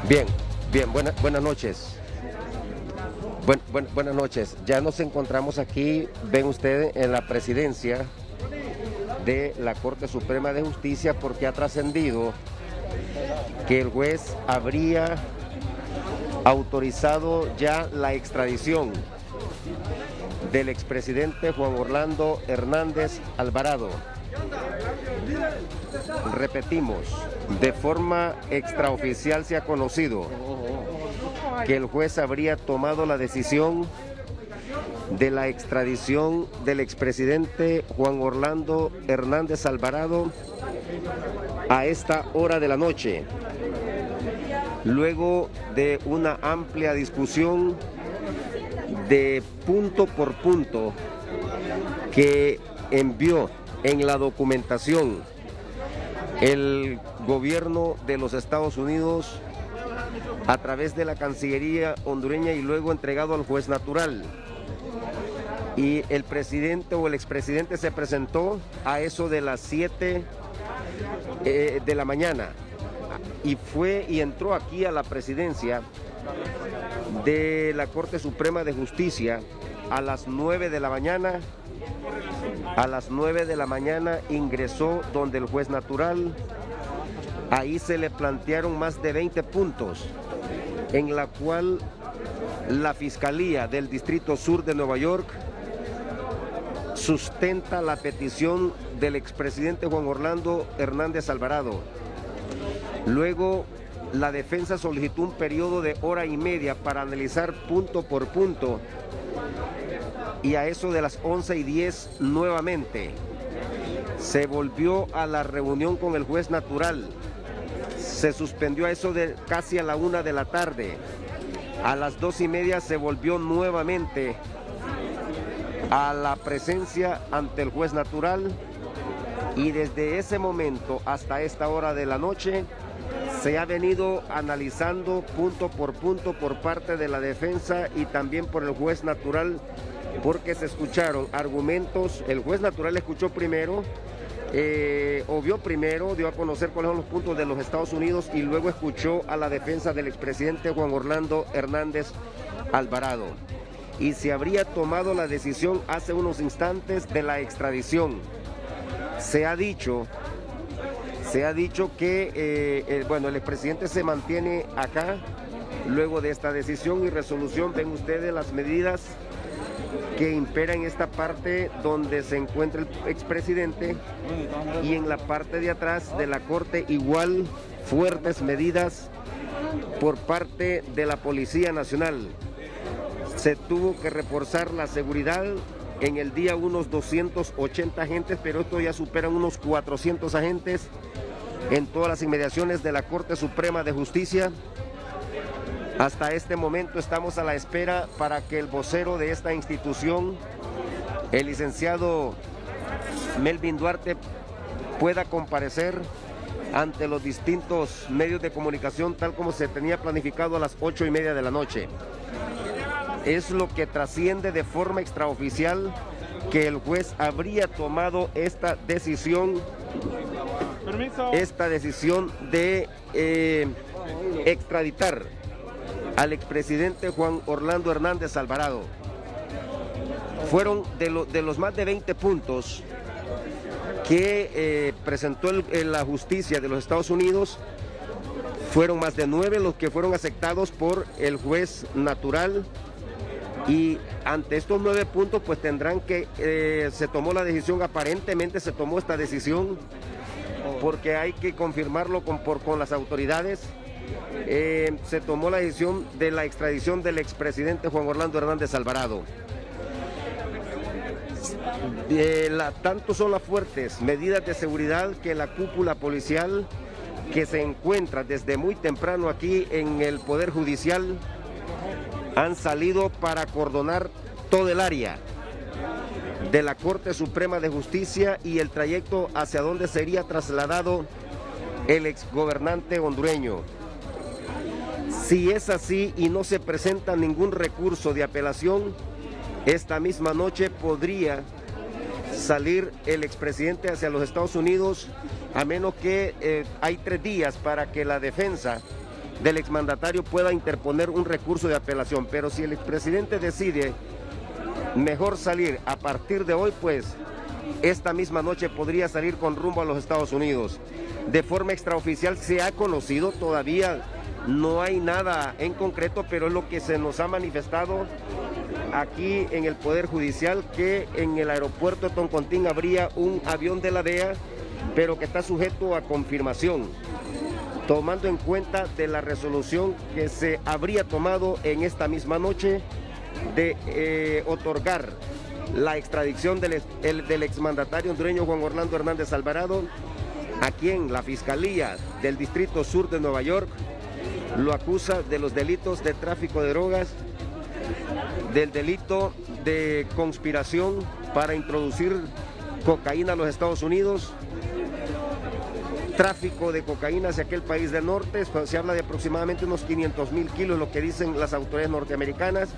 Bien, bien, buenas noches. Buenas noches. Ya nos encontramos aquí, ven ustedes, en la presidencia de la Corte Suprema de Justicia, porque ha trascendido que el juez habría autorizado ya la extradición del expresidente Juan Orlando Hernández Alvarado. Repetimos, de forma extraoficial se ha conocido que el juez habría tomado la decisión de la extradición del expresidente Juan Orlando Hernández Alvarado a esta hora de la noche, luego de una amplia discusión de punto por punto que envió en la documentación el gobierno de los Estados Unidos a través de la Cancillería hondureña y luego entregado al juez natural. Y el presidente o el expresidente se presentó a eso de las 7 de la mañana y entró aquí a la presidencia de la Corte Suprema de Justicia a las 9 de la mañana. A las 9 de la mañana ingresó donde el juez natural. Ahí se le plantearon más de 20 puntos, en la cual la Fiscalía del Distrito Sur de Nueva York sustenta la petición del expresidente Juan Orlando Hernández Alvarado. Luego, la defensa solicitó un periodo de hora y media para analizar punto por punto, y a eso de las 11:10 nuevamente se volvió a la reunión con el juez natural. Se suspendió a eso de casi a la 1 de la tarde. A las 2:30 se volvió nuevamente a la presencia ante el juez natural, y desde ese momento hasta esta hora de la noche se ha venido analizando punto por punto por parte de la defensa y también por el juez natural, porque se escucharon argumentos. El juez natural escuchó primero, o vio primero, dio a conocer cuáles son los puntos de los Estados Unidos, y luego escuchó a la defensa del expresidente Juan Orlando Hernández Alvarado. Y se habría tomado la decisión hace unos instantes de la extradición. Se ha dicho que bueno, el expresidente se mantiene acá luego de esta decisión y resolución. Ven ustedes las medidas que imperan en esta parte donde se encuentra el expresidente, y en la parte de atrás de la corte igual fuertes medidas por parte de la Policía Nacional. Se tuvo que reforzar la seguridad. En el día unos 280 agentes, pero esto ya superan unos 400 agentes en todas las inmediaciones de la Corte Suprema de Justicia. Hasta este momento estamos a la espera para que el vocero de esta institución, el licenciado Melvin Duarte, pueda comparecer ante los distintos medios de comunicación, tal como se tenía planificado a las 8:30 de la noche. Es lo que trasciende de forma extraoficial, que el juez habría tomado esta decisión de extraditar al expresidente Juan Orlando Hernández Alvarado. Fueron de los más de 20 puntos que presentó la justicia de los Estados Unidos, fueron más de 9 los que fueron aceptados por el juez natural. Y ante estos 9 puntos, pues tendrán que, se tomó la decisión, aparentemente se tomó esta decisión, porque hay que confirmarlo con las autoridades. Se tomó la decisión de la extradición del expresidente Juan Orlando Hernández Alvarado. Tanto son las fuertes medidas de seguridad que la cúpula policial, que se encuentra desde muy temprano aquí en el Poder Judicial, han salido para acordonar todo el área de la Corte Suprema de Justicia y el trayecto hacia donde sería trasladado el exgobernante hondureño. Si es así y no se presenta ningún recurso de apelación, esta misma noche podría salir el expresidente hacia los Estados Unidos, a menos que hay 3 días para que la defensa del exmandatario pueda interponer un recurso de apelación. Pero si el expresidente decide mejor salir a partir de hoy, pues esta misma noche podría salir con rumbo a los Estados Unidos. De forma extraoficial se ha conocido, todavía no hay nada en concreto, pero es lo que se nos ha manifestado aquí en el Poder Judicial, que en el aeropuerto de Toncontín habría un avión de la DEA, pero que está sujeto a confirmación, tomando en cuenta de la resolución que se habría tomado en esta misma noche de otorgar la extradición del exmandatario hondureño Juan Orlando Hernández Alvarado, a quien la Fiscalía del Distrito Sur de Nueva York lo acusa de los delitos de tráfico de drogas, del delito de conspiración para introducir cocaína a los Estados Unidos, tráfico de cocaína hacia aquel país del norte. Se habla de aproximadamente unos 500.000 kilos, lo que dicen las autoridades norteamericanas,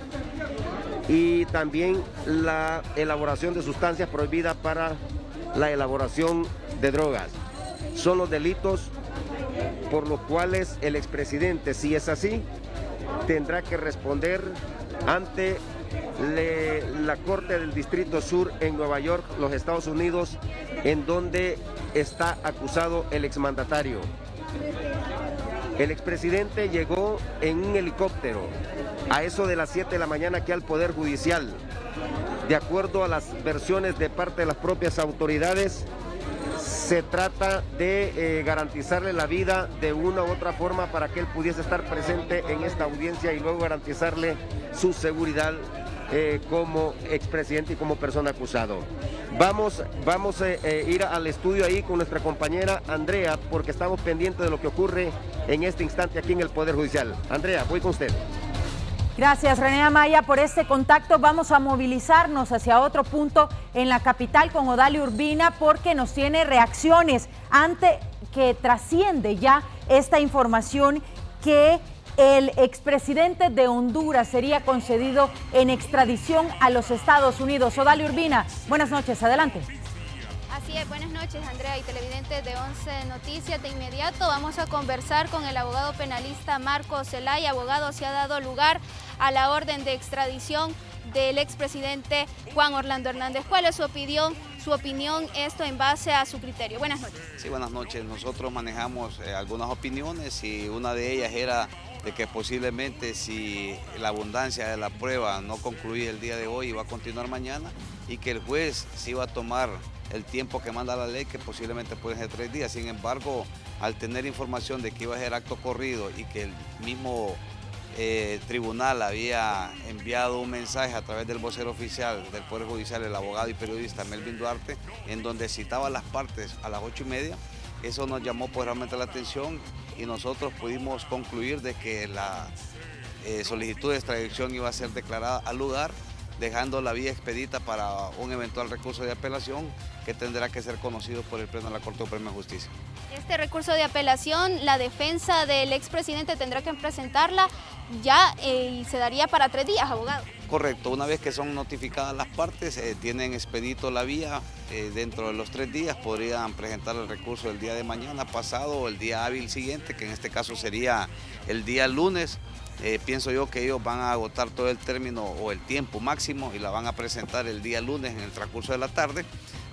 y también la elaboración de sustancias prohibidas para la elaboración de drogas. Son los delitos por los cuales el expresidente, si es así, tendrá que responder ante la Corte del Distrito Sur en Nueva York, los Estados Unidos, en donde está acusado el exmandatario. El expresidente llegó en un helicóptero a eso de las 7 de la mañana aquí al Poder Judicial. De acuerdo a las versiones de parte de las propias autoridades, se trata de garantizarle la vida de una u otra forma para que él pudiese estar presente en esta audiencia y luego garantizarle su seguridad como expresidente y como persona acusado. Vamos a ir al estudio ahí con nuestra compañera Andrea, porque estamos pendientes de lo que ocurre en este instante aquí en el Poder Judicial. Andrea, voy con usted. Gracias, René Amaya, por este contacto. Vamos a movilizarnos hacia otro punto en la capital con Odalia Urbina, porque nos tiene reacciones ante que trasciende ya esta información que el expresidente de Honduras sería concedido en extradición a los Estados Unidos. Odalia Urbina, buenas noches, adelante. Así es, buenas noches, Andrea y televidentes de 11 Noticias. De inmediato vamos a conversar con el abogado penalista Marcos Zelaya. Abogado, se ha dado lugar a la orden de extradición del expresidente Juan Orlando Hernández. ¿Cuál es su opinión? Esto en base a su criterio. Buenas noches. Sí, buenas noches. Nosotros manejamos algunas opiniones y una de ellas era de que posiblemente si la abundancia de la prueba no concluía el día de hoy, iba a continuar mañana, y que el juez se iba a tomar el tiempo que manda la ley, que posiblemente pueden ser 3 días. Sin embargo, al tener información de que iba a ser acto corrido y que el mismo tribunal había enviado un mensaje a través del vocero oficial del Poder Judicial, el abogado y periodista Melvin Duarte, en donde citaba a las partes a las 8:30, eso nos llamó poderosamente la atención y nosotros pudimos concluir de que la solicitud de extradición iba a ser declarada al lugar, dejando la vía expedita para un eventual recurso de apelación que tendrá que ser conocido por el Pleno de la Corte Suprema de Justicia. Este recurso de apelación, la defensa del expresidente tendrá que presentarla ya y se daría para 3 días, abogado. Correcto, una vez que son notificadas las partes, tienen expedito la vía, dentro de los 3 días podrían presentar el recurso el día de mañana, pasado, o el día hábil siguiente, que en este caso sería el día lunes. Pienso yo que ellos van a agotar todo el término o el tiempo máximo y la van a presentar el día lunes en el transcurso de la tarde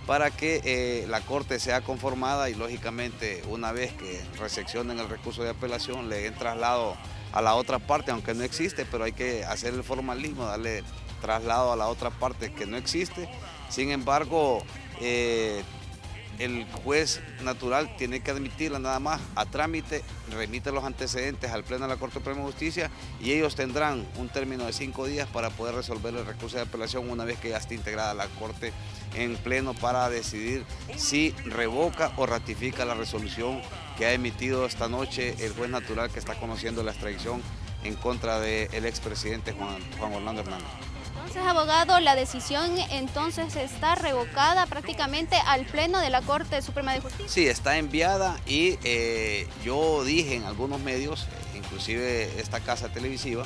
para que la Corte sea conformada y lógicamente una vez que recepcionen el recurso de apelación le den traslado a la otra parte, aunque no existe, pero hay que hacer el formalismo, darle traslado a la otra parte que no existe. Sin embargo, el juez natural tiene que admitirla nada más a trámite, remite los antecedentes al Pleno de la Corte Suprema de Justicia y ellos tendrán un término de 5 días para poder resolver el recurso de apelación una vez que ya esté integrada la Corte en pleno para decidir si revoca o ratifica la resolución que ha emitido esta noche el juez natural que está conociendo la extradición en contra del expresidente Juan Orlando Hernández. Entonces, abogado, la decisión entonces está revocada prácticamente al Pleno de la Corte Suprema de Justicia. Sí, está enviada y yo dije en algunos medios, inclusive esta casa televisiva,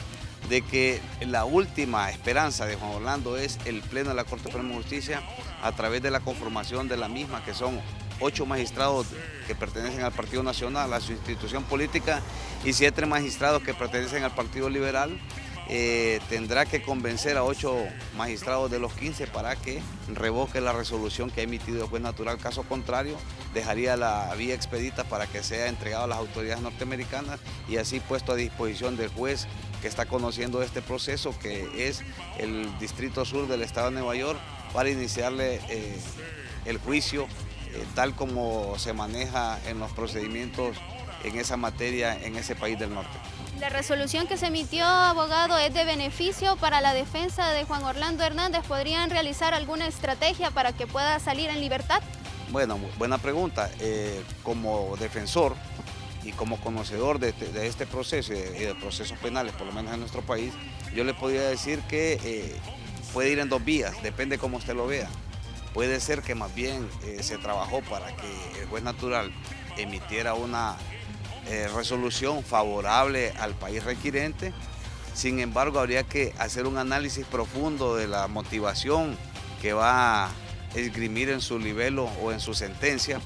de que la última esperanza de Juan Orlando es el Pleno de la Corte Suprema de Justicia a través de la conformación de la misma, que son 8 magistrados que pertenecen al Partido Nacional, a su institución política, y 7 magistrados que pertenecen al Partido Liberal. Tendrá que convencer a 8 magistrados de los 15 para que revoque la resolución que ha emitido el juez natural. Caso contrario, dejaría la vía expedita para que sea entregado a las autoridades norteamericanas y así puesto a disposición del juez que está conociendo este proceso, que es el Distrito Sur del Estado de Nueva York, para iniciarle el juicio tal como se maneja en los procedimientos en esa materia en ese país del norte. La resolución que se emitió, abogado, es de beneficio para la defensa de Juan Orlando Hernández. ¿Podrían realizar alguna estrategia para que pueda salir en libertad? Bueno, buena pregunta. Como defensor y como conocedor de este proceso y de procesos penales, por lo menos en nuestro país, yo le podría decir que puede ir en 2 vías, depende cómo usted lo vea. Puede ser que más bien se trabajó para que el juez natural emitiera una resolución favorable al país requirente. Sin embargo, habría que hacer un análisis profundo de la motivación que va a esgrimir en su libelo o en su sentencia,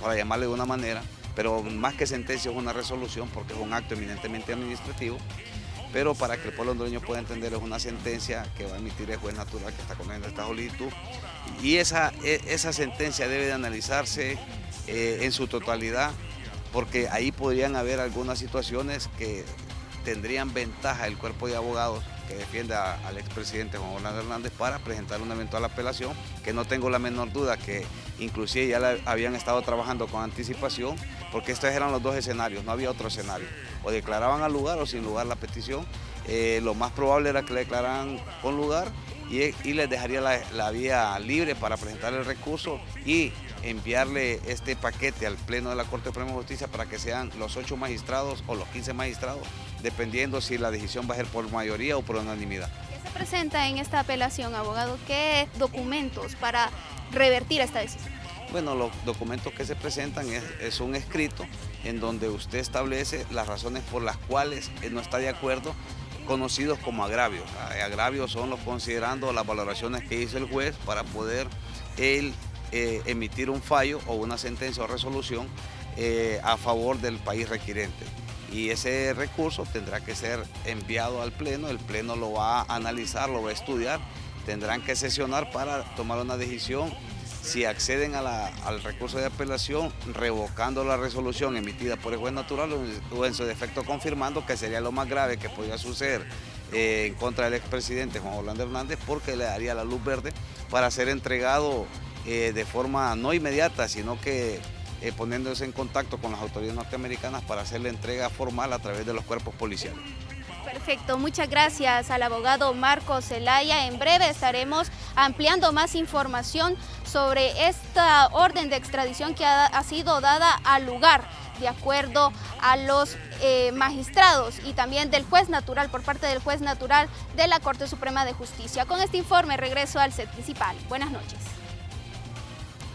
para llamarle de una manera, pero más que sentencia es una resolución porque es un acto eminentemente administrativo, pero para que el pueblo hondureño pueda entender es una sentencia que va a emitir el juez natural que está conociendo esta solicitud, y esa sentencia debe de analizarse en su totalidad, porque ahí podrían haber algunas situaciones que tendrían ventaja el cuerpo de abogados que defiende al expresidente Juan Orlando Hernández para presentar una eventual apelación, que no tengo la menor duda que inclusive ya la habían estado trabajando con anticipación, porque estos eran los 2 escenarios, no había otro escenario, o declaraban al lugar o sin lugar la petición. Lo más probable era que le declararan con lugar y les dejaría la vía libre para presentar el recurso y enviarle este paquete al Pleno de la Corte Suprema de Justicia para que sean los 8 magistrados o los 15 magistrados, dependiendo si la decisión va a ser por mayoría o por unanimidad. ¿Qué se presenta en esta apelación, abogado? ¿Qué documentos para revertir esta decisión? Bueno, los documentos que se presentan es un escrito en donde usted establece las razones por las cuales no está de acuerdo, conocidos como agravios. Agravios son los considerando las valoraciones que hizo el juez para poder él emitir un fallo o una sentencia o resolución a favor del país requirente. Y ese recurso tendrá que ser enviado al Pleno, el Pleno lo va a analizar, lo va a estudiar, tendrán que sesionar para tomar una decisión si acceden al recurso de apelación, revocando la resolución emitida por el juez natural o en su defecto confirmando, que sería lo más grave que podría suceder en contra del expresidente Juan Orlando Hernández, porque le daría la luz verde para ser entregado de forma no inmediata, sino que poniéndose en contacto con las autoridades norteamericanas para hacer la entrega formal a través de los cuerpos policiales. Perfecto, muchas gracias al abogado Marcos Zelaya. En breve estaremos ampliando más información sobre esta orden de extradición que ha sido dada al lugar, de acuerdo a los magistrados y también del juez natural, por parte del juez natural de la Corte Suprema de Justicia. Con este informe regreso al set principal. Buenas noches.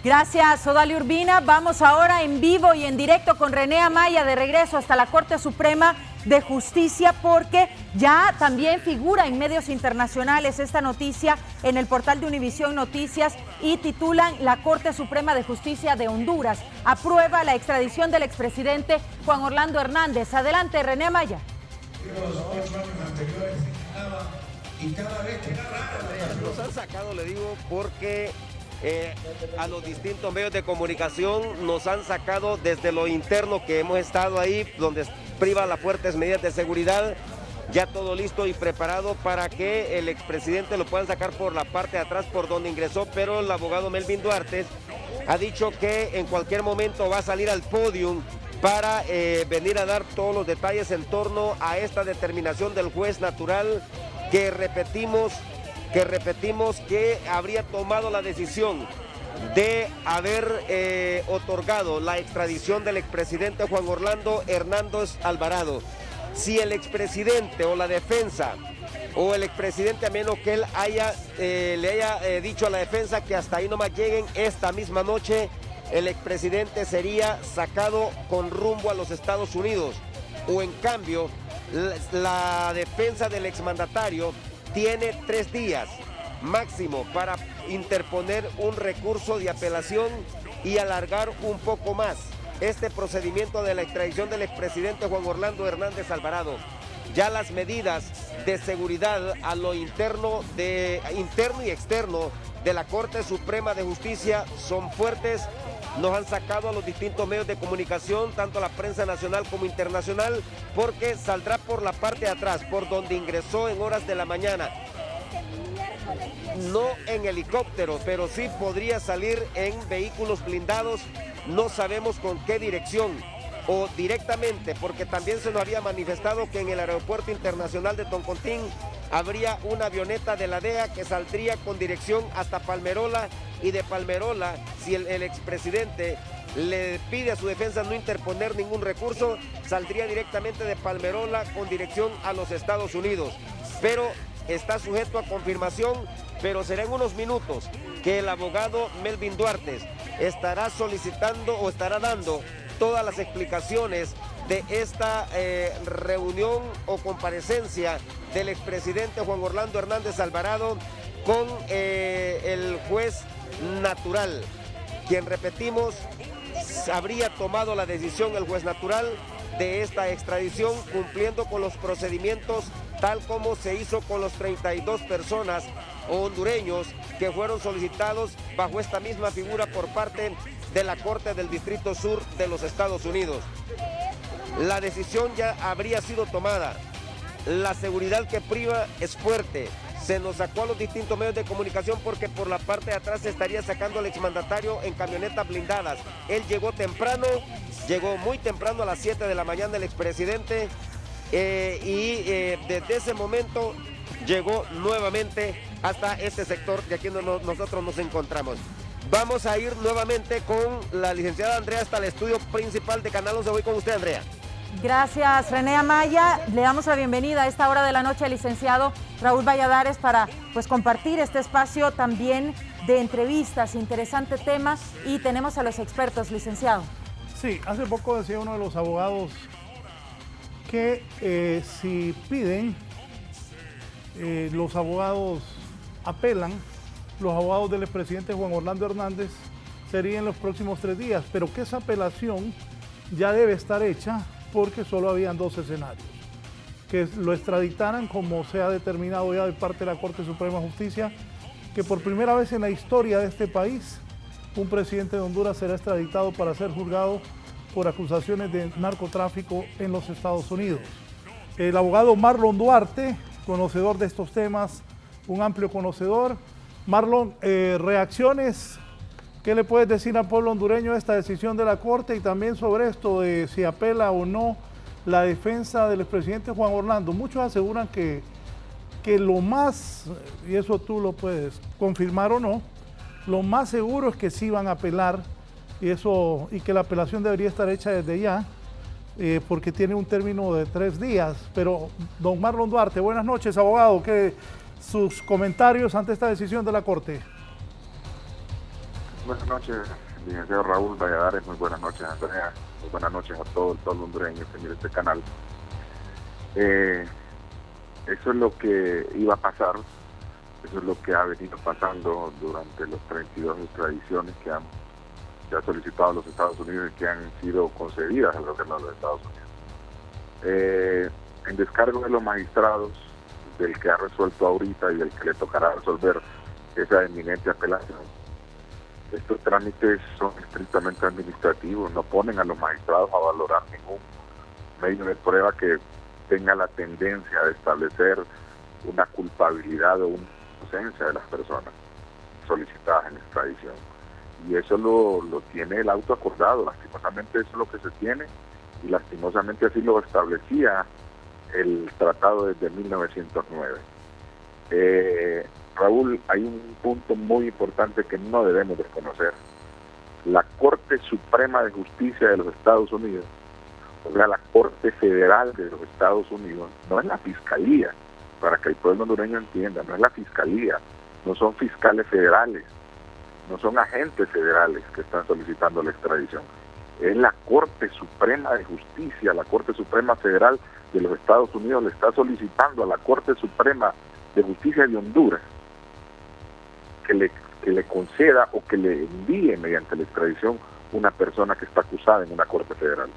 Gracias, Odalia Urbina. Vamos ahora en vivo y en directo con René Amaya, de regreso hasta la Corte Suprema de Justicia, porque ya también figura en medios internacionales esta noticia en el portal de Univisión Noticias y titulan: la Corte Suprema de Justicia de Honduras aprueba la extradición del expresidente Juan Orlando Hernández. Adelante, René Amaya. Los 8 años anteriores y cada vez que nos han sacado, le digo, porque a los distintos medios de comunicación nos han sacado desde lo interno, que hemos estado ahí, donde priva las fuertes medidas de seguridad, ya todo listo y preparado para que el expresidente lo puedan sacar por la parte de atrás por donde ingresó, pero el abogado Melvin Duarte ha dicho que en cualquier momento va a salir al podio para venir a dar todos los detalles en torno a esta determinación del juez natural que repetimos que habría tomado la decisión de haber otorgado la extradición del expresidente Juan Orlando Hernández Alvarado. Si el expresidente o la defensa o el expresidente, a menos que él le haya dicho a la defensa que hasta ahí nomás lleguen, esta misma noche el expresidente sería sacado con rumbo a los Estados Unidos. O en cambio, la defensa del exmandatario tiene 3 días máximo para interponer un recurso de apelación y alargar un poco más este procedimiento de la extradición del expresidente Juan Orlando Hernández Alvarado. Ya las medidas de seguridad a lo interno y externo de la Corte Suprema de Justicia son fuertes. Nos han sacado a los distintos medios de comunicación, tanto la prensa nacional como internacional, porque saldrá por la parte de atrás, por donde ingresó en horas de la mañana. No en helicóptero, pero sí podría salir en vehículos blindados, no sabemos con qué dirección, o directamente, porque también se nos había manifestado que en el Aeropuerto Internacional de Toncontín habría una avioneta de la DEA que saldría con dirección hasta Palmerola, y de Palmerola, si el expresidente le pide a su defensa no interponer ningún recurso, saldría directamente de Palmerola con dirección a los Estados Unidos. Pero está sujeto a confirmación, pero será en unos minutos que el abogado Melvin Duarte estará solicitando o estará dando todas las explicaciones de esta reunión o comparecencia del expresidente Juan Orlando Hernández Alvarado con el juez natural, quien, repetimos, habría tomado la decisión, el juez natural, de esta extradición, cumpliendo con los procedimientos tal como se hizo con los 32 personas hondureños que fueron solicitados bajo esta misma figura por parte de la Corte del Distrito Sur de los Estados Unidos. La decisión ya habría sido tomada. La seguridad que priva es fuerte. Se nos sacó a los distintos medios de comunicación porque por la parte de atrás se estaría sacando al exmandatario en camionetas blindadas. Él llegó temprano, llegó muy temprano a las 7 de la mañana el expresidente desde ese momento llegó nuevamente hasta este sector de aquí donde nosotros nos encontramos. Vamos a ir nuevamente con la licenciada Andrea hasta el estudio principal de Canal 11. Voy con usted, Andrea. Gracias, René Amaya. Le damos la bienvenida a esta hora de la noche al licenciado Raúl Valladares para compartir este espacio también de entrevistas, interesante tema, y tenemos a los expertos, licenciado. Sí, hace poco decía uno de los abogados que si piden, los abogados apelan, los abogados del expresidente Juan Orlando Hernández serían en los próximos 3 días, pero que esa apelación ya debe estar hecha porque solo habían 2 escenarios. Que lo extraditaran, como se ha determinado ya de parte de la Corte Suprema de Justicia, que por primera vez en la historia de este país, un presidente de Honduras será extraditado para ser juzgado por acusaciones de narcotráfico en los Estados Unidos. El abogado Marlon Duarte, conocedor de estos temas, un amplio conocedor. Marlon, reacciones, ¿qué le puedes decir al pueblo hondureño de esta decisión de la Corte y también sobre esto de si apela o no la defensa del expresidente Juan Orlando? Muchos aseguran que lo más, y eso tú lo puedes confirmar o no, lo más seguro es que sí van a apelar y que la apelación debería estar hecha desde ya, porque tiene un término de 3 días. Pero, don Marlon Duarte, buenas noches, abogado. Sus comentarios ante esta decisión de la Corte. Buenas noches, licenciado Raúl Valladares. Muy buenas noches, Andrea. Muy buenas noches a todo el pueblo hondureño que mira este canal. Eso es lo que iba a pasar. Eso es lo que ha venido pasando durante los 32 extradiciones que han solicitado los Estados Unidos y que han sido concedidas al gobierno de los Estados Unidos. En descargo de los magistrados, del que ha resuelto ahorita y del que le tocará resolver esa inminente apelación, estos trámites son estrictamente administrativos, no ponen a los magistrados a valorar ningún medio de prueba que tenga la tendencia de establecer una culpabilidad o una inocencia de las personas solicitadas en extradición. Y eso lo tiene el auto acordado. Lastimosamente eso es lo que se tiene, y lastimosamente así lo establecía el tratado desde 1909. Raúl, hay un punto muy importante que no debemos desconocer. La Corte Suprema de Justicia de los Estados Unidos, o sea, la Corte Federal de los Estados Unidos, no es la Fiscalía, para que el pueblo hondureño entienda, no es la Fiscalía, no son fiscales federales, no son agentes federales que están solicitando la extradición. Es la Corte Suprema de Justicia, la Corte Suprema Federal de los Estados Unidos le está solicitando a la Corte Suprema de Justicia de Honduras que le conceda o que le envíe mediante la extradición una persona que está acusada en una Corte Federal.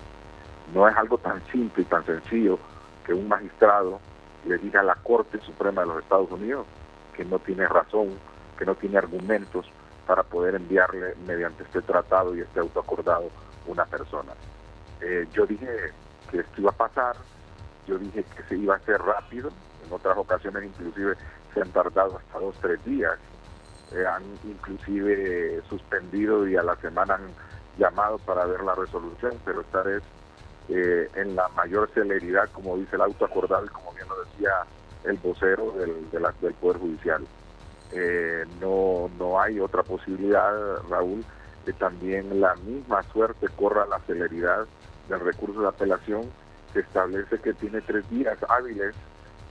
No es algo tan simple y tan sencillo que un magistrado le diga a la Corte Suprema de los Estados Unidos que no tiene razón, que no tiene argumentos para poder enviarle mediante este tratado y este autoacordado una persona. Yo dije que esto iba a pasar, yo dije que se iba a hacer rápido, en otras ocasiones inclusive se han tardado hasta 2 o 3 días, han inclusive suspendido y a la semana han llamado para ver la resolución, pero esta vez en la mayor celeridad, como dice el autoacordado y como bien lo decía el vocero del Poder Judicial. No hay otra posibilidad, Raúl, que también la misma suerte corra la celeridad del recurso de apelación. Se establece que tiene 3 días hábiles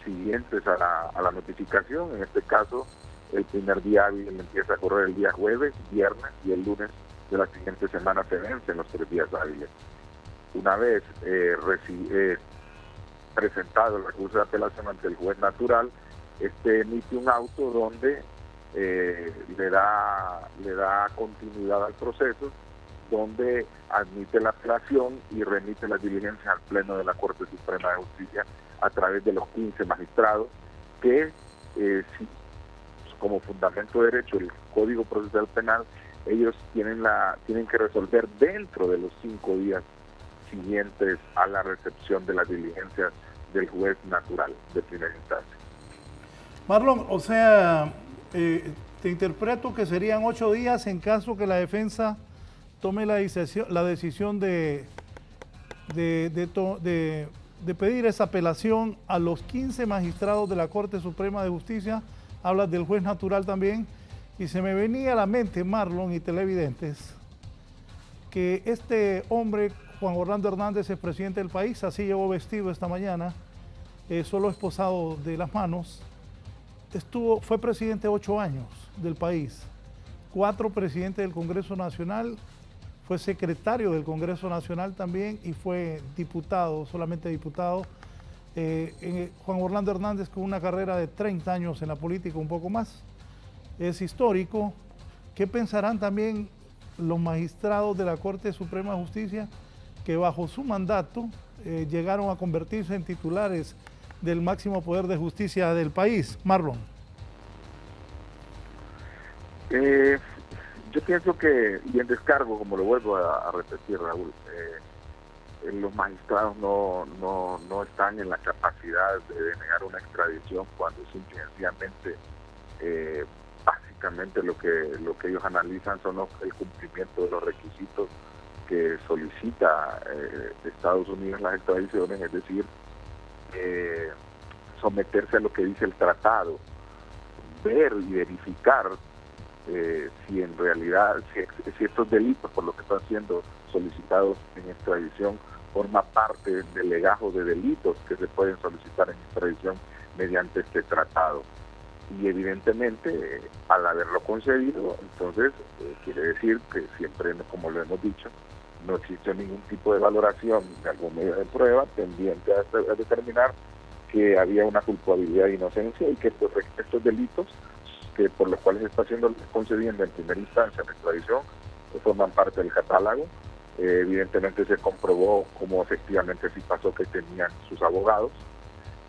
siguientes a la notificación. En este caso, el primer día hábil empieza a correr el día jueves, viernes y el lunes de la siguiente semana se vencen los 3 días hábiles. Una vez presentado el recurso de apelación ante el juez natural, emite un auto donde le da continuidad al proceso, donde admite la apelación y remite las diligencias al Pleno de la Corte Suprema de Justicia a través de los 15 magistrados que, como fundamento de derecho el Código Procesal Penal, ellos tienen que resolver dentro de los 5 días siguientes a la recepción de las diligencias del juez natural de primera instancia. Marlon, o sea, te interpreto que serían 8 días en caso que la defensa tome la decisión de pedir esa apelación a los 15 magistrados de la Corte Suprema de Justicia. Hablas del juez natural también, y se me venía a la mente, Marlon y televidentes, que este hombre, Juan Orlando Hernández, es presidente del país, así llegó vestido esta mañana, solo esposado de las manos. Fue presidente 8 años del país, 4 presidente del Congreso Nacional, fue secretario del Congreso Nacional también y fue diputado, solamente diputado. Juan Orlando Hernández, con una carrera de 30 años en la política, un poco más, es histórico. ¿Qué pensarán también los magistrados de la Corte Suprema de Justicia que bajo su mandato llegaron a convertirse en titulares del máximo poder de justicia del país? Marlon. Yo pienso que, y en descargo, como lo vuelvo a repetir, Raúl, los magistrados no están en la capacidad de denegar una extradición cuando simplemente básicamente lo que ellos analizan son el cumplimiento de los requisitos que solicita Estados Unidos las extradiciones, es decir, someterse a lo que dice el tratado, ver y verificar si en realidad, si estos delitos por lo que están siendo solicitados en extradición forma parte del legajo de delitos que se pueden solicitar en extradición mediante este tratado. Y evidentemente, al haberlo concedido, entonces quiere decir que siempre, como lo hemos dicho, no existe ningún tipo de valoración de algún medio de prueba tendiente a determinar que había una culpabilidad de inocencia y que estos delitos que por los cuales está siendo concediendo en primera instancia la extradición forman parte del catálogo. Evidentemente se comprobó cómo efectivamente sí pasó, que tenían sus abogados,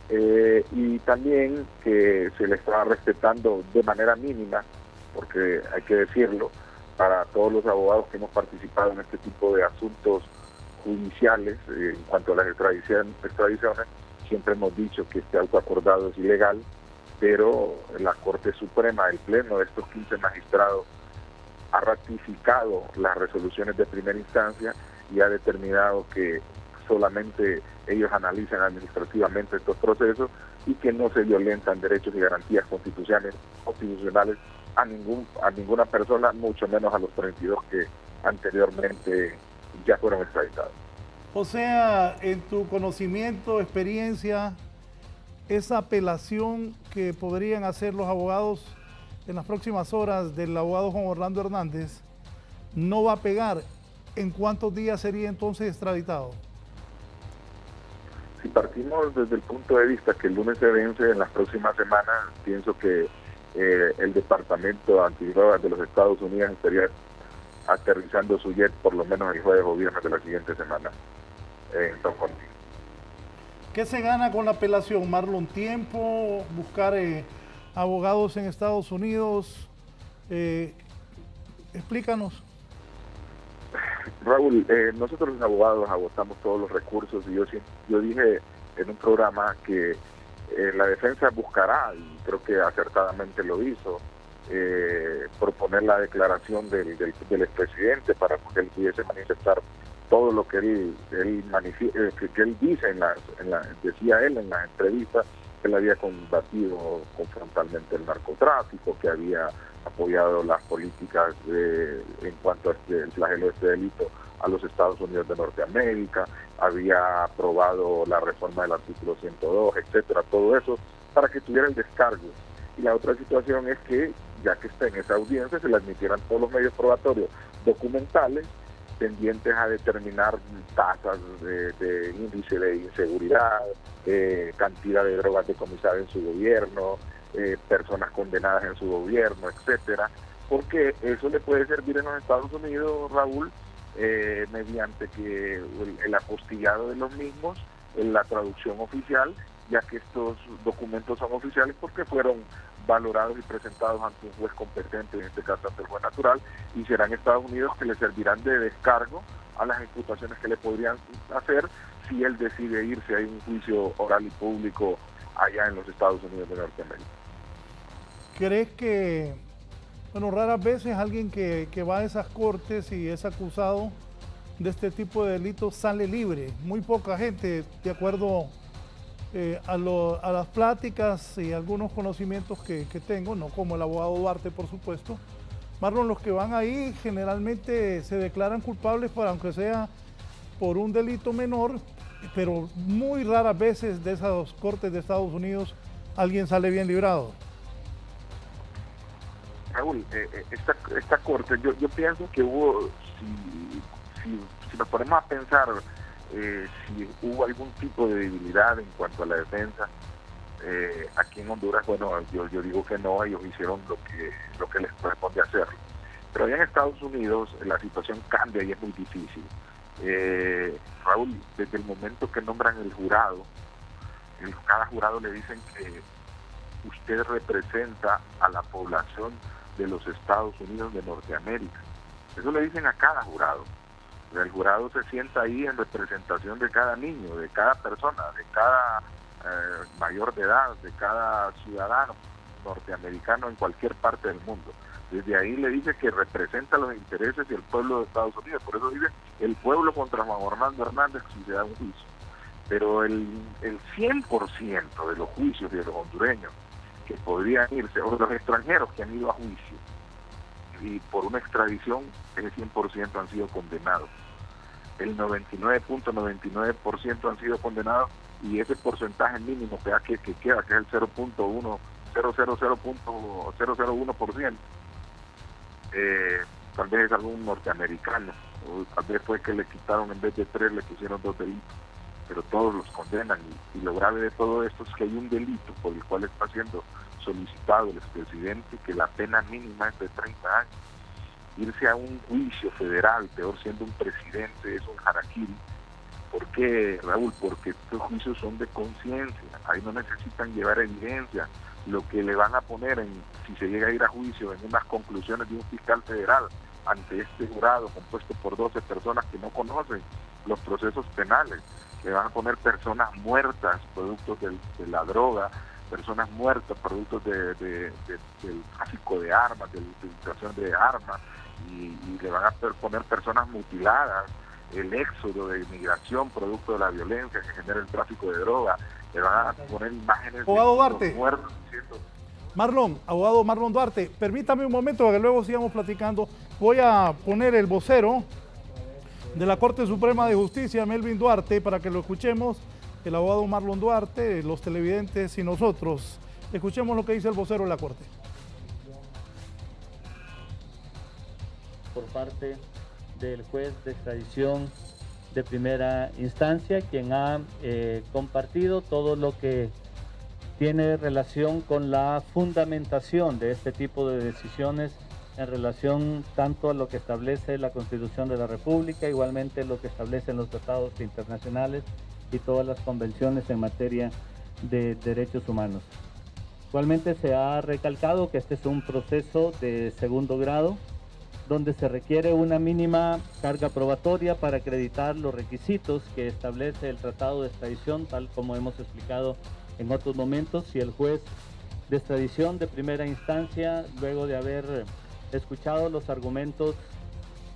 y también que se le estaba respetando de manera mínima, porque hay que decirlo, para todos los abogados que hemos participado en este tipo de asuntos judiciales, en cuanto a las extradiciones, siempre hemos dicho que este autoacordado es ilegal, pero la Corte Suprema, el Pleno de estos 15 magistrados, ha ratificado las resoluciones de primera instancia y ha determinado que solamente ellos analizan administrativamente estos procesos y que no se violentan derechos y garantías constitucionales a ninguna persona, mucho menos a los 32 que anteriormente ya fueron extraditados. O sea, en tu conocimiento, experiencia, esa apelación que podrían hacer los abogados en las próximas horas del abogado Juan Orlando Hernández no va a pegar. ¿En cuántos días sería entonces extraditado? si partimos desde el punto de vista que el lunes se vence en las próximas semanas, pienso que el Departamento Antidrogas de los Estados Unidos estaría aterrizando su jet por lo menos el jueves o viernes de la siguiente semana en Tom Conti. ¿Qué se gana con la apelación, Marlon? ¿Tiempo? ¿Buscar abogados en Estados Unidos? Explícanos. Raúl, nosotros los abogados agotamos todos los recursos y yo dije en un programa que la defensa buscará, y creo que acertadamente lo hizo, proponer la declaración del expresidente para que él pudiese manifestar todo lo que él dice decía él en la entrevista, que él había combatido frontalmente el narcotráfico, que había apoyado las políticas en cuanto al flagelo de este delito a los Estados Unidos de Norteamérica, había aprobado la reforma del artículo 102, etcétera, todo eso para que tuviera el descargo. Y la otra situación es que, ya que está en esa audiencia, se le admitieran todos los medios probatorios documentales tendientes a determinar tasas de índice de inseguridad, cantidad de drogas decomisadas en su gobierno, personas condenadas en su gobierno, etcétera, porque eso le puede servir en los Estados Unidos, Raúl, mediante que el apostillado de los mismos, la traducción oficial, ya que estos documentos son oficiales porque fueron valorados y presentados ante un juez competente, en este caso ante el juez natural, y serán Estados Unidos que le servirán de descargo a las imputaciones que le podrían hacer si él decide irse a un juicio oral y público allá en los Estados Unidos de Norteamérica. ¿Crees que, bueno, raras veces alguien que va a esas cortes y es acusado de este tipo de delitos sale libre? Muy poca gente, de acuerdo a las pláticas y algunos conocimientos que tengo, no como el abogado Duarte, por supuesto. Marlon, los que van ahí generalmente se declaran culpables, aunque sea por un delito menor, pero muy raras veces de esas cortes de Estados Unidos alguien sale bien librado. Raúl, esta corte, yo pienso que hubo, si nos ponemos a pensar, si hubo algún tipo de debilidad en cuanto a la defensa, aquí en Honduras, bueno, yo digo que no, ellos hicieron lo que les corresponde hacer. Pero allá en Estados Unidos la situación cambia y es muy difícil. Raúl, desde el momento que nombran el jurado, cada jurado le dicen que usted representa a la población de los Estados Unidos de Norteamérica. Eso le dicen a cada jurado. El jurado se sienta ahí en representación de cada niño, de cada persona, de cada mayor de edad, de cada ciudadano norteamericano en cualquier parte del mundo. Desde ahí le dice que representa los intereses del pueblo de Estados Unidos. Por eso dice el pueblo contra Juan Orlando Hernández si se da un juicio. Pero el 100% de los juicios de los hondureños que podrían irse, o de los extranjeros que han ido a juicio, y por una extradición, ese 100% han sido condenados. El 99.99% han sido condenados, y ese porcentaje mínimo que queda, que es el 0.1%, tal vez es algún norteamericano, o tal vez fue que le quitaron, en vez de 3 le pusieron 2 delitos, pero todos los condenan, y lo grave de todo esto es que hay un delito por el cual está siendo solicitado el expresidente, que la pena mínima es de 30 años. Irse a un juicio federal, peor siendo un presidente, es un harakiri. ¿Por qué, Raúl? Porque estos juicios son de conciencia, ahí no necesitan llevar evidencia. Lo que le van a poner, si se llega a ir a juicio, en unas conclusiones de un fiscal federal ante este jurado compuesto por 12 personas que no conocen los procesos penales, le van a poner personas muertas, productos de la droga, personas muertas, productos del tráfico de armas, de la utilización de armas, y le van a poner personas mutiladas, el éxodo de inmigración, producto de la violencia que genera el tráfico de droga, le van a poner imágenes abogado de Duarte. muertos diciendo... Marlon, abogado Marlon Duarte, permítame un momento para que luego sigamos platicando. Voy a poner el vocero de la Corte Suprema de Justicia, Melvin Duarte, para que lo escuchemos, el abogado Marlon Duarte, los televidentes y nosotros. Escuchemos lo que dice el vocero de la Corte. Por parte del juez de extradición de primera instancia, quien ha compartido todo lo que tiene relación con la fundamentación de este tipo de decisiones en relación tanto a lo que establece la Constitución de la República, igualmente lo que establecen los tratados internacionales y todas las convenciones en materia de derechos humanos. Igualmente se ha recalcado que este es un proceso de segundo grado, donde se requiere una mínima carga probatoria para acreditar los requisitos que establece el Tratado de Extradición, tal como hemos explicado en otros momentos. Si el juez de extradición de primera instancia, luego de haber escuchado los argumentos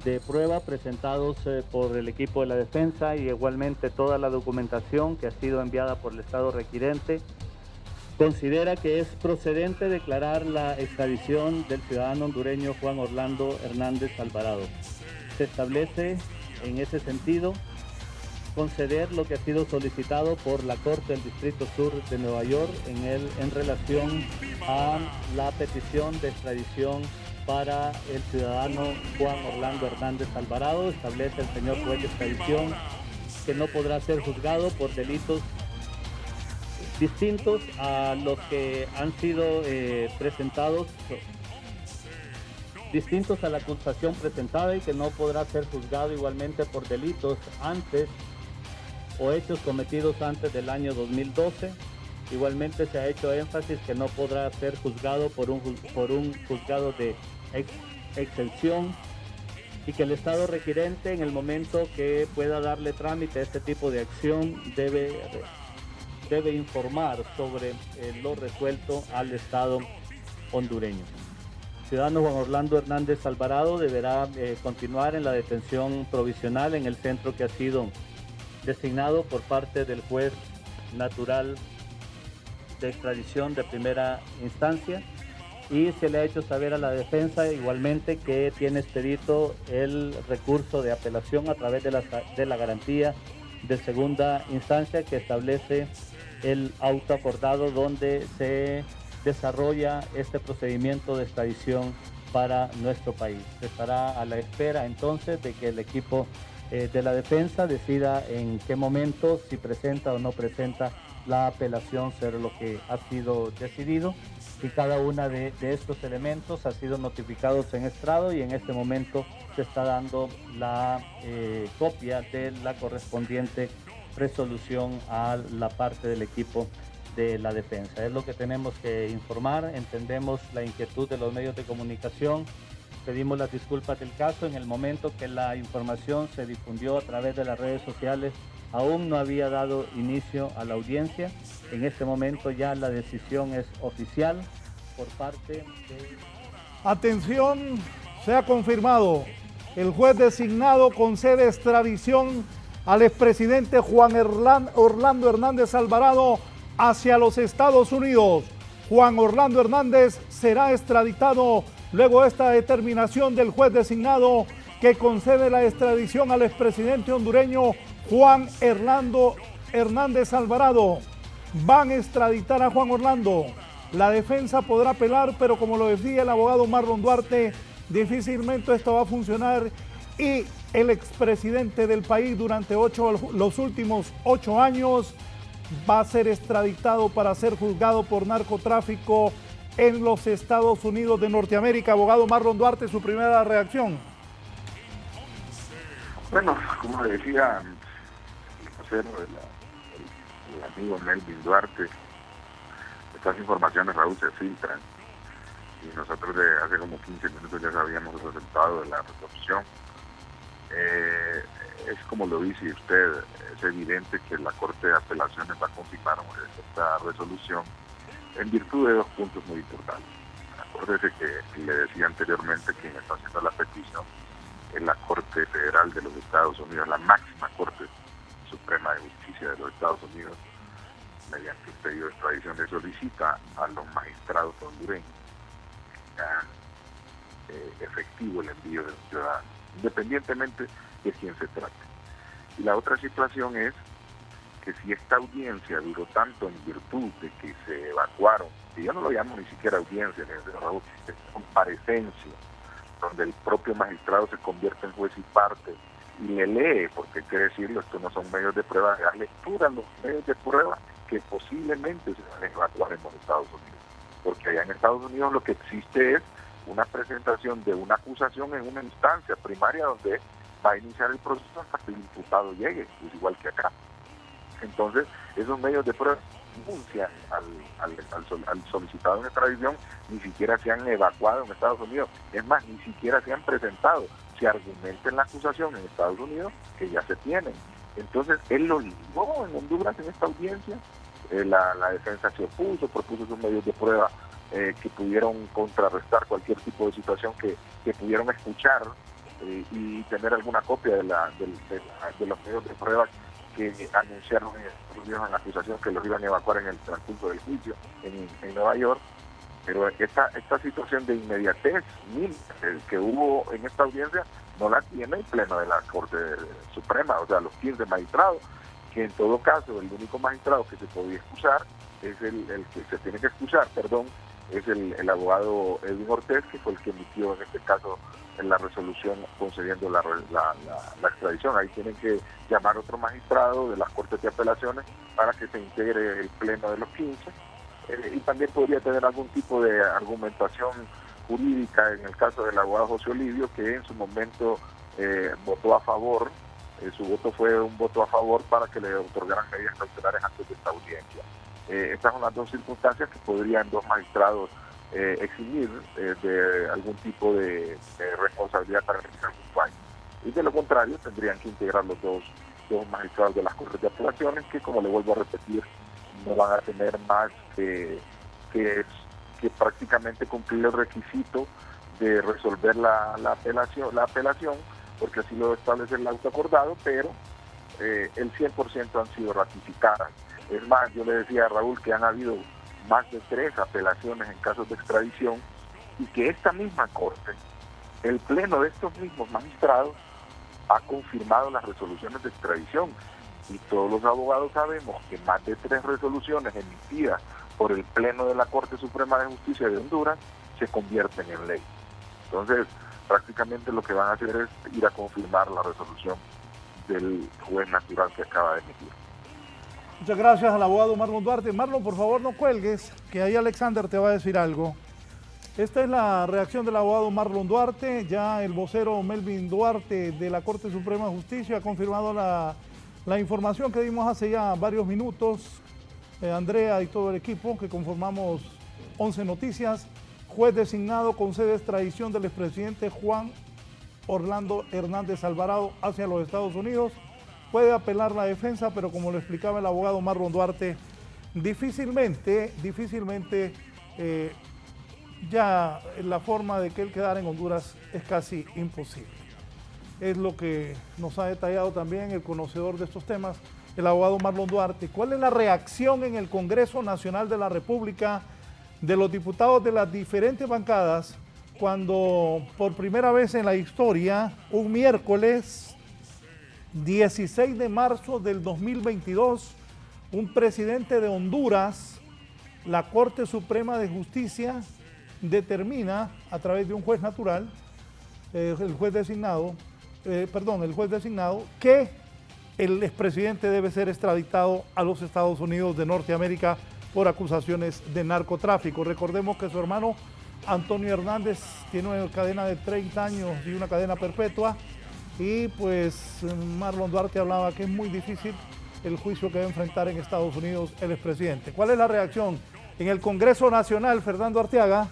de prueba presentados por el equipo de la defensa y igualmente toda la documentación que ha sido enviada por el Estado requirente, considera que es procedente declarar la extradición del ciudadano hondureño Juan Orlando Hernández Alvarado. Se establece en ese sentido conceder lo que ha sido solicitado por la Corte del Distrito Sur de Nueva York en relación a la petición de extradición para el ciudadano Juan Orlando Hernández Alvarado. Establece el señor juez de extradición que no podrá ser juzgado por delitos distintos a los que han sido presentados, distintos a la acusación presentada, y que no podrá ser juzgado igualmente por delitos antes o hechos cometidos antes del año 2012. Igualmente se ha hecho énfasis que no podrá ser juzgado por un juzgado de exención, y que el Estado requirente, en el momento que pueda darle trámite a este tipo de acción, debe informar sobre lo resuelto al Estado hondureño. El ciudadano Juan Orlando Hernández Alvarado deberá continuar en la detención provisional en el centro que ha sido designado por parte del juez natural de extradición de primera instancia, y se le ha hecho saber a la defensa igualmente que tiene expedito el recurso de apelación a través de la garantía de segunda instancia que establece el auto acordado donde se desarrolla este procedimiento de extradición para nuestro país. Se estará a la espera entonces de que el equipo de la defensa decida en qué momento, si presenta o no presenta la apelación sobre lo que ha sido decidido, y cada una de estos elementos ha sido notificados en estrado, y en este momento se está dando la copia de la correspondiente resolución a la parte del equipo de la defensa. Es lo que tenemos que informar. Entendemos la inquietud de los medios de comunicación, pedimos las disculpas del caso. En el momento que la información se difundió a través de las redes sociales, aún no había dado inicio a la audiencia. En este momento ya la decisión es oficial por parte de... Atención, se ha confirmado. El juez designado concede extradición al expresidente Juan Orlando Hernández Alvarado hacia los Estados Unidos. Juan Orlando Hernández será extraditado luego de esta determinación del juez designado que concede la extradición al expresidente hondureño Juan Orlando Hernández Alvarado. Van a extraditar a Juan Orlando. La defensa podrá apelar, pero como lo decía el abogado Marlon Duarte, difícilmente esto va a funcionar, y el expresidente del país durante los últimos 8 años va a ser extraditado para ser juzgado por narcotráfico en los Estados Unidos de Norteamérica. Abogado Marlon Duarte, su primera reacción. Bueno, como decía el amigo Melvin Duarte, estas informaciones, Raúl, se filtran, y nosotros de hace como 15 minutos ya sabíamos el resultado de la resolución. Es como lo dice usted, es evidente que la Corte de Apelaciones va a confirmar esta resolución en virtud de 2 puntos muy importantes. Acuérdese que le decía anteriormente, quien está haciendo la petición es la Corte Federal de los Estados Unidos, la máxima Corte Suprema de Justicia de los Estados Unidos, mediante un pedido de extradición, le solicita a los magistrados hondureños que hagan efectivo el envío de un ciudadano, independientemente de quién se trate. Y la otra situación es que si esta audiencia duró tanto en virtud de que se evacuaron, y yo no lo llamo ni siquiera audiencia, es comparecencia, donde el propio magistrado se convierte en juez y parte y le lee, porque hay que decirlo, estos no son medios de prueba, da lectura a los medios de prueba que posiblemente se van a evacuar en los Estados Unidos. Porque allá en Estados Unidos lo que existe es una presentación de una acusación en una instancia primaria donde va a iniciar el proceso hasta que el imputado llegue, es igual que acá. Entonces, esos medios de prueba denuncian al solicitado en extradición, ni siquiera se han evacuado en Estados Unidos, es más, ni siquiera se han presentado, se argumenta en la acusación en Estados Unidos que ya se tienen. Entonces, él lo ligó en Honduras en esta audiencia, la defensa se opuso, propuso esos medios de prueba que pudieron contrarrestar cualquier tipo de situación que pudieron escuchar y tener alguna copia de los medios de prueba que anunciaron en la acusación que los iban a evacuar en el transcurso del juicio en Nueva York. Pero esta situación de inmediatez que hubo en esta audiencia no la tiene el Pleno de la Corte Suprema, o sea, los 15 magistrados, que en todo caso el único magistrado que se podía excusar es el que se tiene que excusar, es el abogado Edwin Ortiz, que fue el que emitió en este caso la resolución concediendo la extradición. Ahí tienen que llamar otro magistrado de las Cortes de Apelaciones para que se integre el Pleno de los 15, y también podría tener algún tipo de argumentación jurídica en el caso del abogado José Olivio, que en su momento votó a favor. Su voto fue un voto a favor para que le otorgaran medidas cautelares antes de esta audiencia. Estas son las dos circunstancias que podrían dos magistrados eximir de algún tipo de responsabilidad para realizar un fallo. Y de lo contrario, tendrían que integrar los dos magistrados de las Cortes de Apelaciones, que, como le vuelvo a repetir, no van a tener más que prácticamente cumplir el requisito de resolver la apelación, porque así lo establece el auto acordado, pero el 100% han sido ratificadas. Es más, yo le decía a Raúl que han habido más de 3 apelaciones en casos de extradición y que esta misma Corte, el Pleno de estos mismos magistrados, ha confirmado las resoluciones de extradición. Y todos los abogados sabemos que más de 3 resoluciones emitidas por el Pleno de la Corte Suprema de Justicia de Honduras se convierten en ley. Entonces, prácticamente lo que van a hacer es ir a confirmar la resolución del juez natural que acaba de emitir. Muchas gracias al abogado Marlon Duarte. Marlon, por favor, no cuelgues, que ahí Alexander te va a decir algo. Esta es la reacción del abogado Marlon Duarte. Ya el vocero Melvin Duarte de la Corte Suprema de Justicia ha confirmado la información que dimos hace ya varios minutos. Andrea y todo el equipo que conformamos 11 Noticias. Juez designado con sede de extradición del expresidente Juan Orlando Hernández Alvarado hacia los Estados Unidos. Puede apelar la defensa, pero como lo explicaba el abogado Marlon Duarte, difícilmente ya la forma de que él quedara en Honduras es casi imposible. Es lo que nos ha detallado también el conocedor de estos temas, el abogado Marlon Duarte. ¿Cuál es la reacción en el Congreso Nacional de la República de los diputados de las diferentes bancadas cuando por primera vez en la historia, un miércoles 16 de marzo del 2022, un presidente de Honduras, la Corte Suprema de Justicia, determina a través de un juez natural, el juez designado, que el expresidente debe ser extraditado a los Estados Unidos de Norteamérica por acusaciones de narcotráfico? Recordemos que su hermano Antonio Hernández tiene una cadena de 30 años y una cadena perpetua, y pues Marlon Duarte hablaba que es muy difícil el juicio que va a enfrentar en Estados Unidos el expresidente. ¿Cuál es la reacción en el Congreso Nacional? Fernando Arteaga,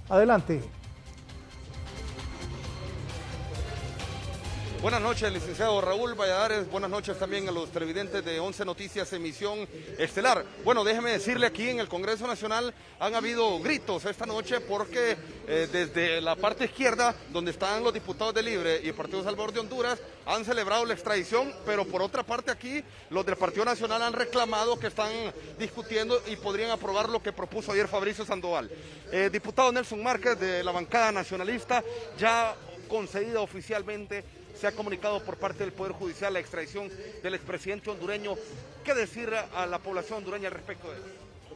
adelante. Buenas noches, licenciado Raúl Valladares. Buenas noches también a los televidentes de 11 Noticias, emisión estelar. Bueno, déjeme decirle, aquí en el Congreso Nacional han habido gritos esta noche porque desde la parte izquierda, donde están los diputados de Libre y el Partido Salvador de Honduras, han celebrado la extradición, pero por otra parte aquí, los del Partido Nacional han reclamado que están discutiendo y podrían aprobar lo que propuso ayer Fabricio Sandoval. Diputado Nelson Márquez, de la bancada nacionalista, ya concedida oficialmente, se ha comunicado por parte del Poder Judicial la extradición del expresidente hondureño. ¿Qué decir a la población hondureña al respecto de eso?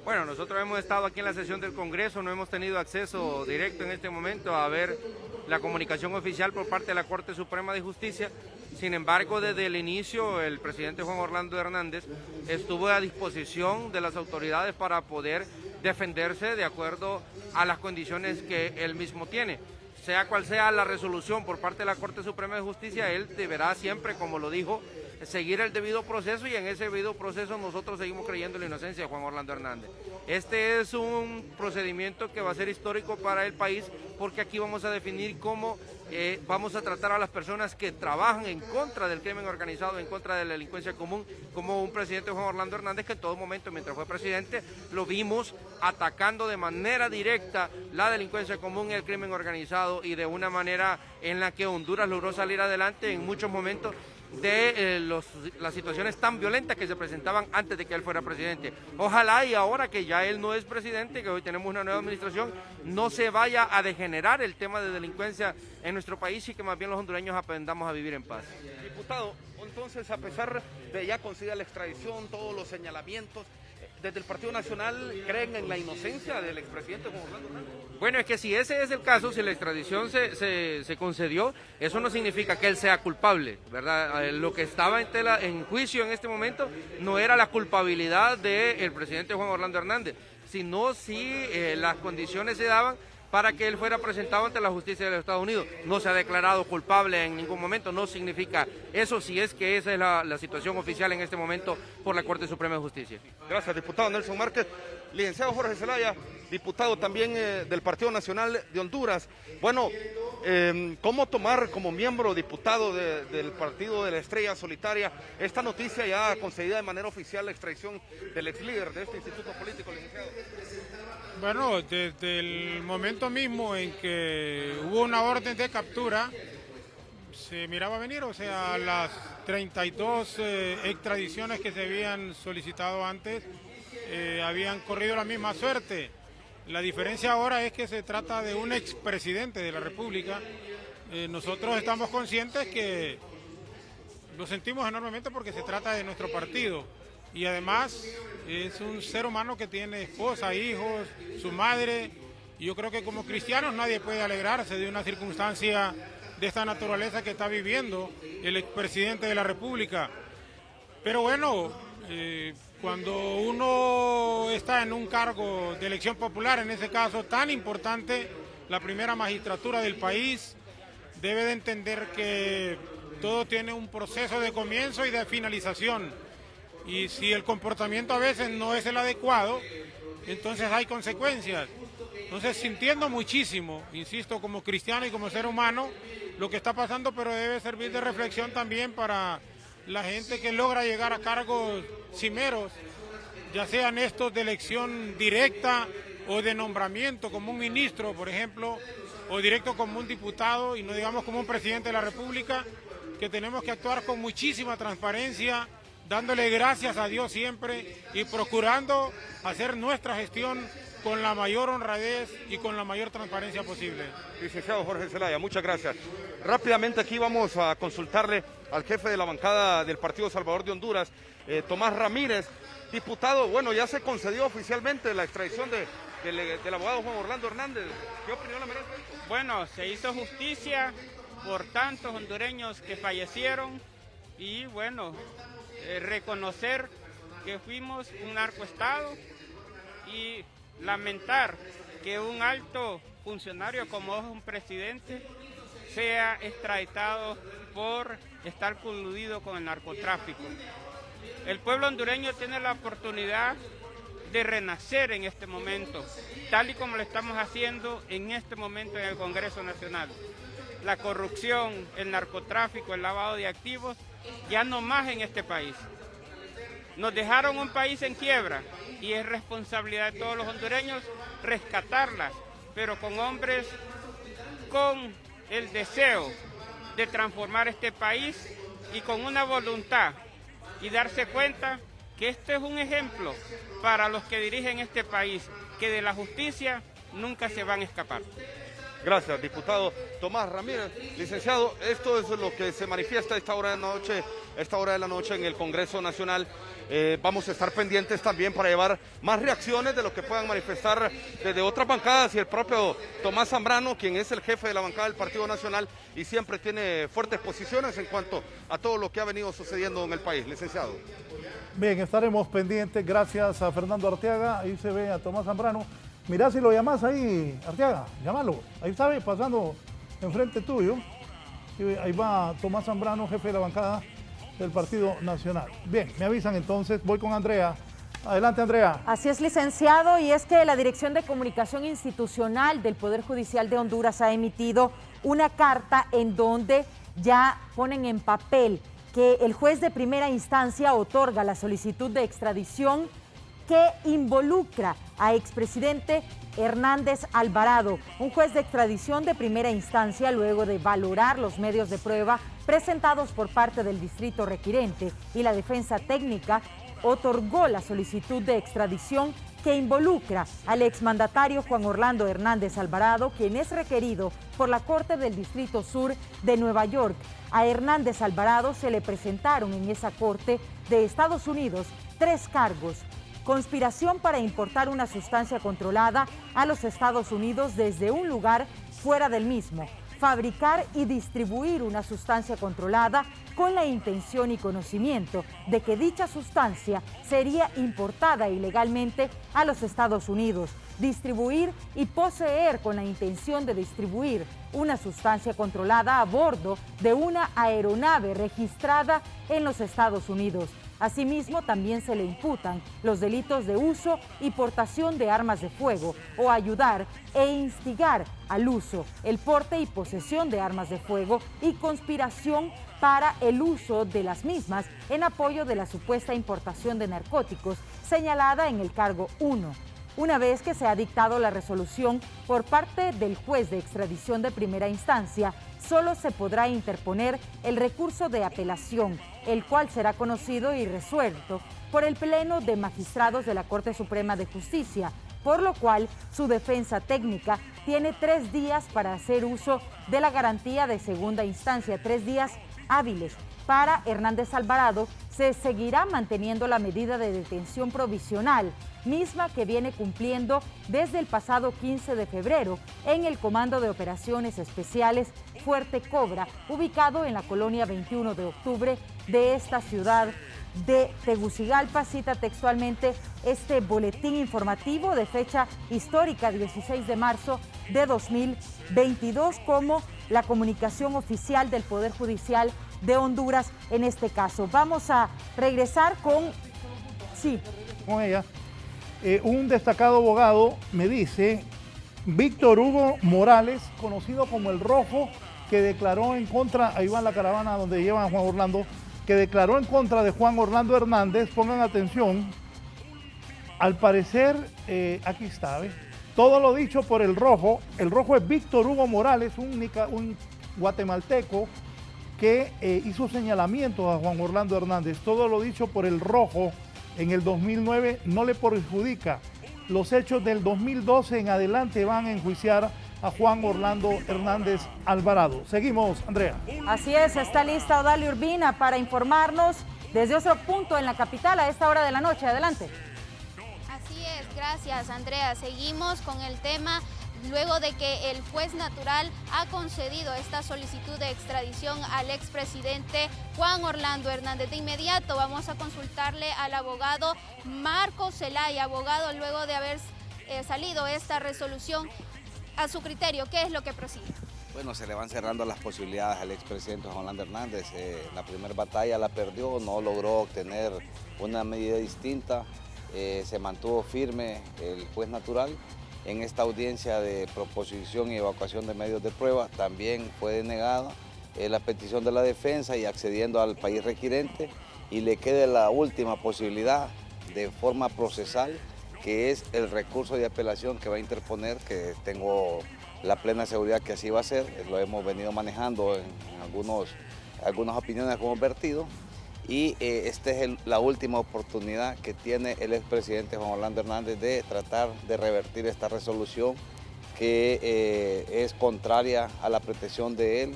Bueno, nosotros hemos estado aquí en la sesión del Congreso, no hemos tenido acceso directo en este momento a ver la comunicación oficial por parte de la Corte Suprema de Justicia, Sin embargo, desde el inicio, el presidente Juan Orlando Hernández estuvo a disposición de las autoridades para poder defenderse de acuerdo a las condiciones que él mismo tiene. Sea cual sea la resolución por parte de la Corte Suprema de Justicia, él deberá siempre, como lo dijo, seguir el debido proceso, y en ese debido proceso nosotros seguimos creyendo en la inocencia de Juan Orlando Hernández. Este es un procedimiento que va a ser histórico para el país, porque aquí vamos a definir cómo vamos a tratar a las personas que trabajan en contra del crimen organizado, en contra de la delincuencia común, como un presidente Juan Orlando Hernández, que en todo momento, mientras fue presidente, lo vimos atacando de manera directa la delincuencia común y el crimen organizado, y de una manera en la que Honduras logró salir adelante en muchos momentos de las situaciones tan violentas que se presentaban antes de que él fuera presidente. Ojalá y ahora que ya él no es presidente, que hoy tenemos una nueva administración, no se vaya a degenerar el tema de delincuencia en nuestro país, y que más bien los hondureños aprendamos a vivir en paz. Diputado, entonces, a pesar de ya conseguir la extradición, todos los señalamientos, desde el Partido Nacional, ¿creen en la inocencia del expresidente Juan Orlando Hernández? Bueno, es que si ese es el caso, si la extradición se concedió, eso no significa que él sea culpable, ¿verdad? Lo que estaba en juicio en este momento no era la culpabilidad del presidente Juan Orlando Hernández, sino si las condiciones se daban para que él fuera presentado ante la justicia de los Estados Unidos. No se ha declarado culpable en ningún momento, no significa eso, si es que esa es la situación oficial en este momento por la Corte Suprema de Justicia. Gracias, diputado Nelson Márquez. Licenciado Jorge Zelaya, diputado también del Partido Nacional de Honduras. Bueno, ¿cómo tomar como miembro, diputado del Partido de la Estrella Solitaria, esta noticia ya concedida de manera oficial, la extradición del ex líder de este instituto político, licenciado? Bueno, desde el momento mismo en que hubo una orden de captura, se miraba venir, o sea, las 32 extradiciones que se habían solicitado antes habían corrido la misma suerte. La diferencia ahora es que se trata de un expresidente de la República. Nosotros estamos conscientes que lo sentimos enormemente porque se trata de nuestro partido. Y además es un ser humano que tiene esposa, hijos, su madre, y yo creo que como cristianos nadie puede alegrarse de una circunstancia de esta naturaleza que está viviendo el expresidente de la República. Pero bueno, cuando uno está en un cargo de elección popular, en ese caso tan importante, la primera magistratura del país, debe de entender que todo tiene un proceso de comienzo y de finalización. Y si el comportamiento a veces no es el adecuado, entonces hay consecuencias. Entonces, sintiendo muchísimo, insisto, como cristiano y como ser humano, lo que está pasando, pero debe servir de reflexión también para la gente que logra llegar a cargos cimeros, ya sean estos de elección directa o de nombramiento como un ministro, por ejemplo, o directo como un diputado, y no digamos como un presidente de la República, que tenemos que actuar con muchísima transparencia, dándole gracias a Dios siempre y procurando hacer nuestra gestión con la mayor honradez y con la mayor transparencia posible. Licenciado Jorge Zelaya, muchas gracias. Rápidamente aquí vamos a consultarle al jefe de la bancada del Partido Salvador de Honduras, Tomás Ramírez. Diputado, bueno, ya se concedió oficialmente la extradición del abogado Juan Orlando Hernández. ¿Qué opinión le merece esto? Bueno, se hizo justicia por tantos hondureños que fallecieron y bueno, reconocer que fuimos un narcoestado y lamentar que un alto funcionario como es un presidente sea extraditado por estar coludido con el narcotráfico. El pueblo hondureño tiene la oportunidad de renacer en este momento, tal y como lo estamos haciendo en este momento en el Congreso Nacional. La corrupción, el narcotráfico, el lavado de activos, ya no más en este país. Nos dejaron un país en quiebra y es responsabilidad de todos los hondureños rescatarlas, pero con hombres con el deseo de transformar este país y con una voluntad y darse cuenta que este es un ejemplo para los que dirigen este país, que de la justicia nunca se van a escapar. Gracias, diputado Tomás Ramírez. Licenciado, esto es lo que se manifiesta a esta hora de la noche a esta hora de la noche en el Congreso Nacional. Vamos a estar pendientes también para llevar más reacciones de lo que puedan manifestar desde otras bancadas y el propio Tomás Zambrano, quien es el jefe de la bancada del Partido Nacional y siempre tiene fuertes posiciones en cuanto a todo lo que ha venido sucediendo en el país. Licenciado. Bien, estaremos pendientes. Gracias a Fernando Arteaga. Ahí se ve a Tomás Zambrano. Mirá si lo llamás ahí, Arteaga, llámalo. Ahí está pasando enfrente tuyo. Y ahí va Tomás Zambrano, jefe de la bancada del Partido Nacional. Bien, me avisan entonces, voy con Andrea. Adelante, Andrea. Así es, licenciado, y es que la Dirección de Comunicación Institucional del Poder Judicial de Honduras ha emitido una carta en donde ya ponen en papel que el juez de primera instancia otorga la solicitud de extradición que involucra a expresidente Hernández Alvarado. Un juez de extradición de primera instancia, luego de valorar los medios de prueba presentados por parte del distrito requirente y la defensa técnica, otorgó la solicitud de extradición que involucra al exmandatario Juan Orlando Hernández Alvarado, quien es requerido por la Corte del Distrito Sur de Nueva York. A Hernández Alvarado se le presentaron en esa Corte de Estados Unidos 3 cargos: conspiración para importar una sustancia controlada a los Estados Unidos desde un lugar fuera del mismo, fabricar y distribuir una sustancia controlada con la intención y conocimiento de que dicha sustancia sería importada ilegalmente a los Estados Unidos, distribuir y poseer con la intención de distribuir una sustancia controlada a bordo de una aeronave registrada en los Estados Unidos. Asimismo, también se le imputan los delitos de uso y portación de armas de fuego o ayudar e instigar al uso, el porte y posesión de armas de fuego y conspiración para el uso de las mismas en apoyo de la supuesta importación de narcóticos señalada en el cargo 1. Una vez que se ha dictado la resolución por parte del juez de extradición de primera instancia, solo se podrá interponer el recurso de apelación, el cual será conocido y resuelto por el Pleno de Magistrados de la Corte Suprema de Justicia, por lo cual su defensa técnica tiene 3 días para hacer uso de la garantía de segunda instancia, 3 días hábiles. Para Hernández Alvarado se seguirá manteniendo la medida de detención provisional, misma que viene cumpliendo desde el pasado 15 de febrero en el Comando de Operaciones Especiales Fuerte Cobra, ubicado en la colonia 21 de octubre de esta ciudad de Tegucigalpa. Cita textualmente este boletín informativo de fecha histórica, 16 de marzo de 2022, como la comunicación oficial del Poder Judicial de Honduras en este caso. Vamos a regresar con... Sí. Con ella. Un destacado abogado me dice, Víctor Hugo Morales, conocido como El Rojo, que declaró en contra, ahí va la caravana donde llevan a Juan Orlando, que declaró en contra de Juan Orlando Hernández. Pongan atención, al parecer, aquí está, ¿ves? Todo lo dicho por El Rojo es Víctor Hugo Morales, un guatemalteco que hizo señalamientos a Juan Orlando Hernández. Todo lo dicho por El Rojo en el 2009 no le perjudica. Los hechos del 2012 en adelante van a enjuiciar a Juan Orlando Hernández Alvarado. Seguimos, Andrea. Así es, está lista Odalia Urbina para informarnos desde otro punto en la capital a esta hora de la noche. Adelante. Así es, gracias, Andrea. Seguimos con el tema. Luego de que el juez natural ha concedido esta solicitud de extradición al expresidente Juan Orlando Hernández. De inmediato vamos a consultarle al abogado Marco Zelaya. Abogado, luego de haber salido esta resolución, a su criterio, ¿qué es lo que prosigue? Bueno, se le van cerrando las posibilidades al expresidente Juan Orlando Hernández. La primera batalla la perdió, no logró obtener una medida distinta. Se mantuvo firme el juez natural. En esta audiencia de proposición y evacuación de medios de prueba también fue denegada la petición de la defensa y accediendo al país requirente, y le queda la última posibilidad de forma procesal, que es el recurso de apelación que va a interponer, que tengo la plena seguridad que así va a ser. Lo hemos venido manejando en algunas opiniones que hemos vertido. Y esta es la última oportunidad que tiene el expresidente Juan Orlando Hernández de tratar de revertir esta resolución que es contraria a la pretensión de él,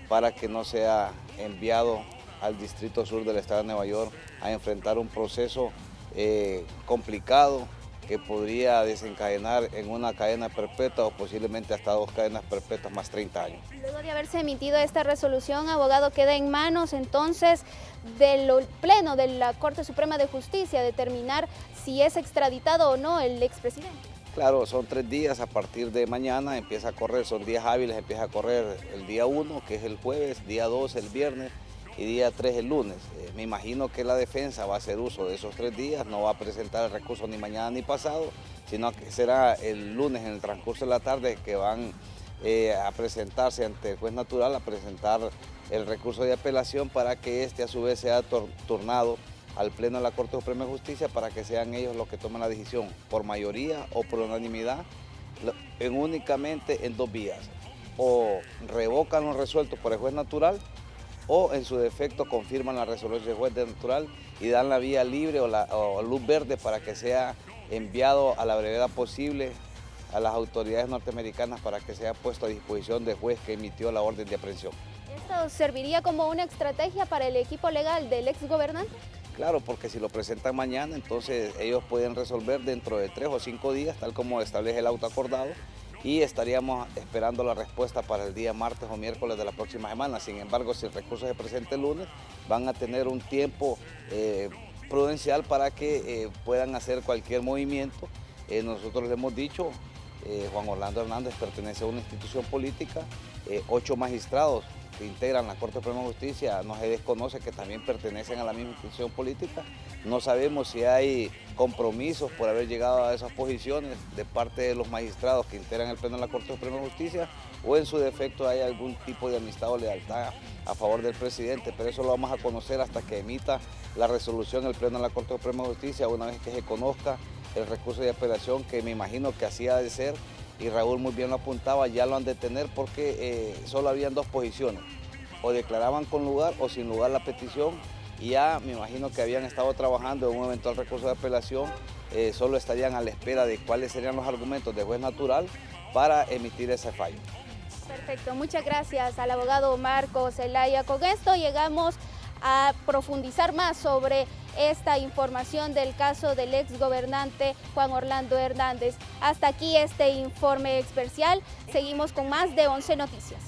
para que no sea enviado al Distrito Sur del Estado de Nueva York a enfrentar un proceso complicado que podría desencadenar en una cadena perpetua o posiblemente hasta 2 cadenas perpetuas más 30 años. Luego de haberse emitido esta resolución, abogado, queda en manos entonces del Pleno de la Corte Suprema de Justicia determinar si es extraditado o no el expresidente. Claro, son 3 días, a partir de mañana empieza a correr, son días hábiles, empieza a correr el día 1, que es el jueves, día 2 el viernes y día 3 el lunes. Me imagino que la defensa va a hacer uso de esos 3 días, no va a presentar el recurso ni mañana ni pasado, sino que será el lunes en el transcurso de la tarde que van a presentarse ante el juez natural, a presentar el recurso de apelación para que este a su vez sea turnado al Pleno de la Corte Suprema de Justicia para que sean ellos los que tomen la decisión, por mayoría o por unanimidad, únicamente en 2 vías. O revocan lo resuelto por el juez natural o en su defecto confirman la resolución del juez natural y dan la vía libre o luz verde para que sea enviado a la brevedad posible a las autoridades norteamericanas para que sea puesto a disposición del juez que emitió la orden de aprehensión. ¿Esto serviría como una estrategia para el equipo legal del exgobernante? Claro, porque si lo presentan mañana, entonces ellos pueden resolver dentro de 3 o 5 días, tal como establece el auto acordado, y estaríamos esperando la respuesta para el día martes o miércoles de la próxima semana. Sin embargo, si el recurso se presenta el lunes, van a tener un tiempo prudencial para que puedan hacer cualquier movimiento. Nosotros le hemos dicho, Juan Orlando Hernández pertenece a una institución política, 8 magistrados que integran la Corte Suprema de Justicia, no se desconoce que también pertenecen a la misma institución política. No sabemos si hay compromisos por haber llegado a esas posiciones de parte de los magistrados que integran el Pleno de la Corte Suprema de Justicia o en su defecto hay algún tipo de amistad o lealtad a favor del presidente, pero eso lo vamos a conocer hasta que emita la resolución el Pleno de la Corte Suprema de Justicia, una vez que se conozca el recurso de apelación, que me imagino que así ha de ser. Y Raúl muy bien lo apuntaba, ya lo han de tener porque solo habían 2 posiciones, o declaraban con lugar o sin lugar la petición, y ya me imagino que habían estado trabajando en un eventual recurso de apelación, solo estarían a la espera de cuáles serían los argumentos del juez natural para emitir ese fallo. Perfecto, muchas gracias al abogado Marco Zelaya. Con esto llegamos a profundizar más sobre esta información del caso del exgobernante Juan Orlando Hernández. Hasta aquí este informe especial. Seguimos con más de 11 Noticias.